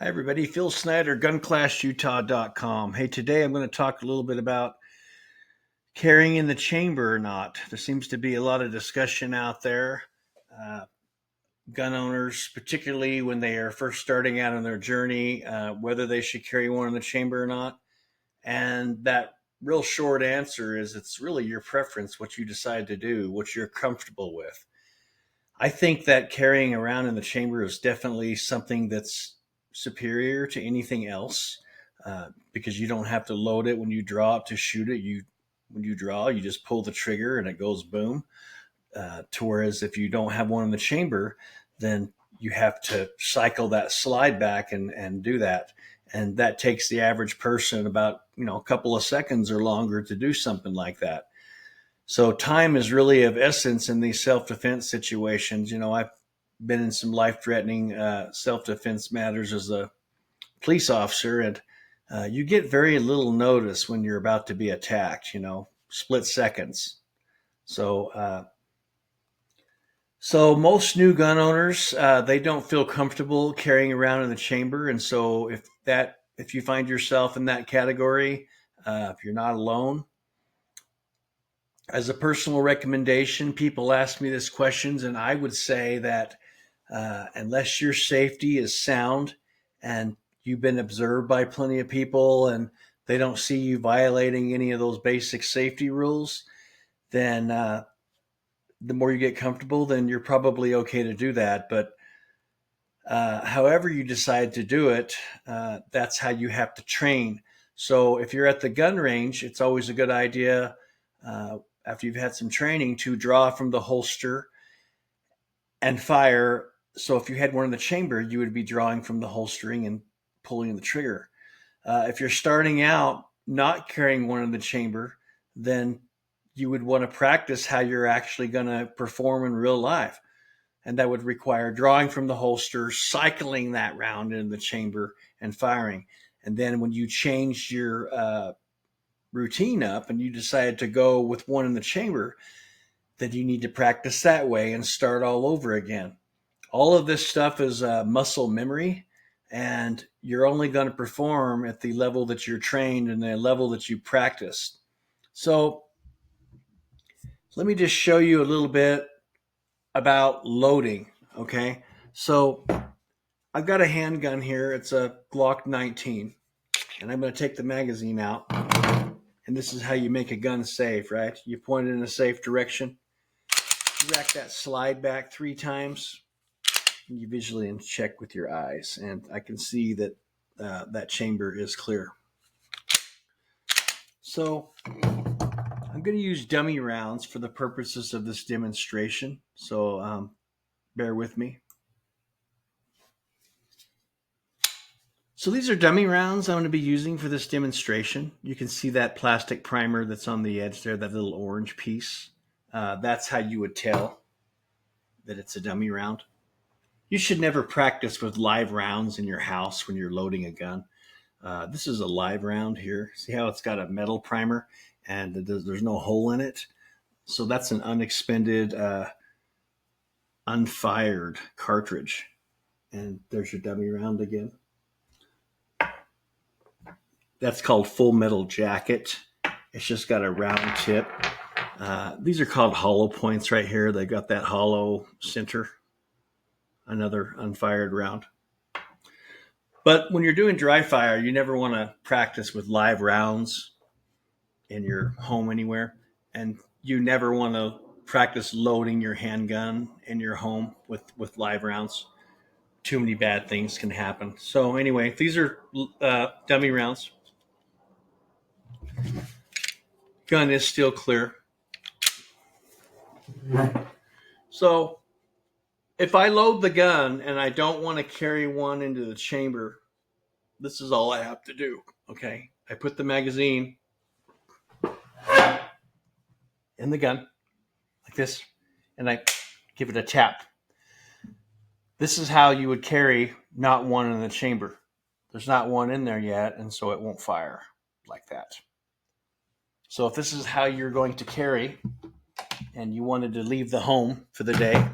Hi, everybody. Phil Snyder, GunClassUtah.com. Hey, today I'm going to talk a little bit about carrying in the chamber or not. There seems to be a lot of discussion out there. Uh, Gun owners, particularly when they are first starting out on their journey, whether they should carry one in the chamber or not. And that real short answer is it's really your preference, what you decide to do, what you're comfortable with. I think that carrying around in the chamber is definitely something that's superior to anything else because you don't have to load it when you draw it to shoot it. When you draw, you just pull the trigger and it goes boom. To whereas if you don't have one in the chamber, then you have to cycle that slide back and do that. And that takes the average person about a couple of seconds or longer to do something like that. So time is really of essence in these self-defense situations. I've been in some life-threatening self-defense matters as a police officer, and you get very little notice when you're about to be attacked. Split seconds. So most new gun owners they don't feel comfortable carrying around in the chamber, and so if you find yourself in that category, if you're not alone, as a personal recommendation, people ask me this questions, and I would say that unless your safety is sound and you've been observed by plenty of people and they don't see you violating any of those basic safety rules, then the more you get comfortable, then you're probably okay to do that. But however you decide to do it, that's how you have to train. So if you're at the gun range, it's always a good idea after you've had some training to draw from the holster and fire. So if you had one in the chamber, you would be drawing from the holstering and pulling the trigger. If you're starting out not carrying one in the chamber, then you would want to practice how you're actually going to perform in real life. And that would require drawing from the holster, cycling that round in the chamber and firing. And then when you change your routine up and you decide to go with one in the chamber, then you need to practice that way and start all over again. All of this stuff is muscle memory, and you're only going to perform at the level that you're trained and the level that you practiced. So let me just show you a little bit about loading. Okay. So I've got a handgun here. It's a Glock 19, and I'm going to take the magazine out. And this is how you make a gun safe, right? You point it in a safe direction. You rack that slide back 3 times. And you visually check with your eyes. And I can see that that chamber is clear. So I'm going to use dummy rounds for the purposes of this demonstration. So bear with me. So these are dummy rounds I'm going to be using for this demonstration. You can see that plastic primer that's on the edge there, that little orange piece. That's how you would tell that it's a dummy round. You should never practice with live rounds in your house when you're loading a gun. This is a live round here. See how it's got a metal primer and there's no hole in it? So that's an unexpended, unfired cartridge. And there's your dummy round again. That's called Full Metal Jacket. It's just got a round tip. These are called hollow points right here. They got that hollow center. Another unfired round. But when you're doing dry fire, you never want to practice with live rounds in your home anywhere. And you never want to practice loading your handgun in your home with live rounds. Too many bad things can happen. So anyway, these are dummy rounds. Gun is still clear. So if I load the gun and I don't want to carry one into the chamber, this is all I have to do. Okay. I put the magazine in the gun like this, and I give it a tap. This is how you would carry not one in the chamber. There's not one in there yet, and so it won't fire like that. So if this is how you're going to carry and you wanted to leave the home for the day,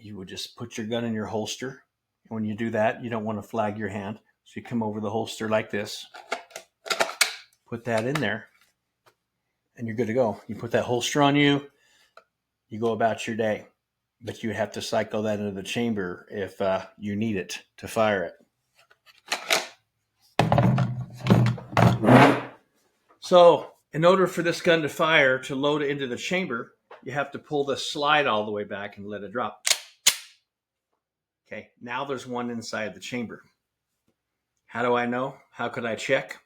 you would just put your gun in your holster. And when you do that, you don't want to flag your hand. So you come over the holster like this, put that in there, and you're good to go. You put that holster on you, you go about your day. But you have to cycle that into the chamber if you need it to fire it. So in order for this gun to fire, to load it into the chamber, you have to pull the slide all the way back and let it drop. Okay, now there's one inside the chamber. How do I know? How could I check?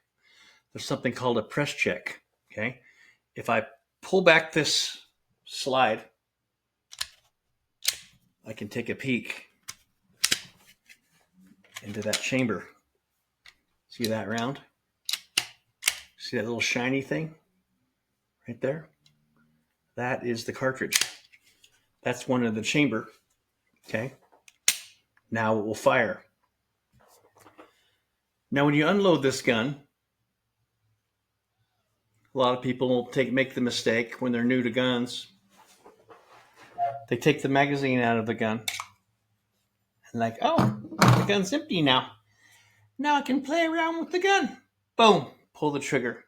There's something called a press check. Okay, if I pull back this slide, I can take a peek into that chamber. See that round? See that little shiny thing right there? That is the cartridge. That's one in the chamber. Okay. Now it will fire. Now when you unload this gun, a lot of people make the mistake when they're new to guns. They take the magazine out of the gun and like, oh, the gun's empty now. Now I can play around with the gun. Boom, pull the trigger.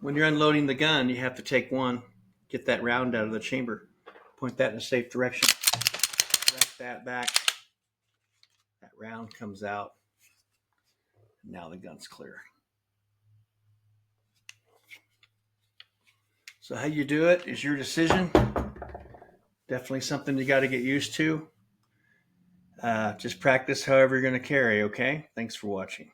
When you're unloading the gun, you have to take one, get that round out of the chamber, point that in a safe direction, wrap that back. That round comes out. And now the gun's clear. So how you do it is your decision. Definitely something you got to get used to. Just practice however you're going to carry, okay? Thanks for watching.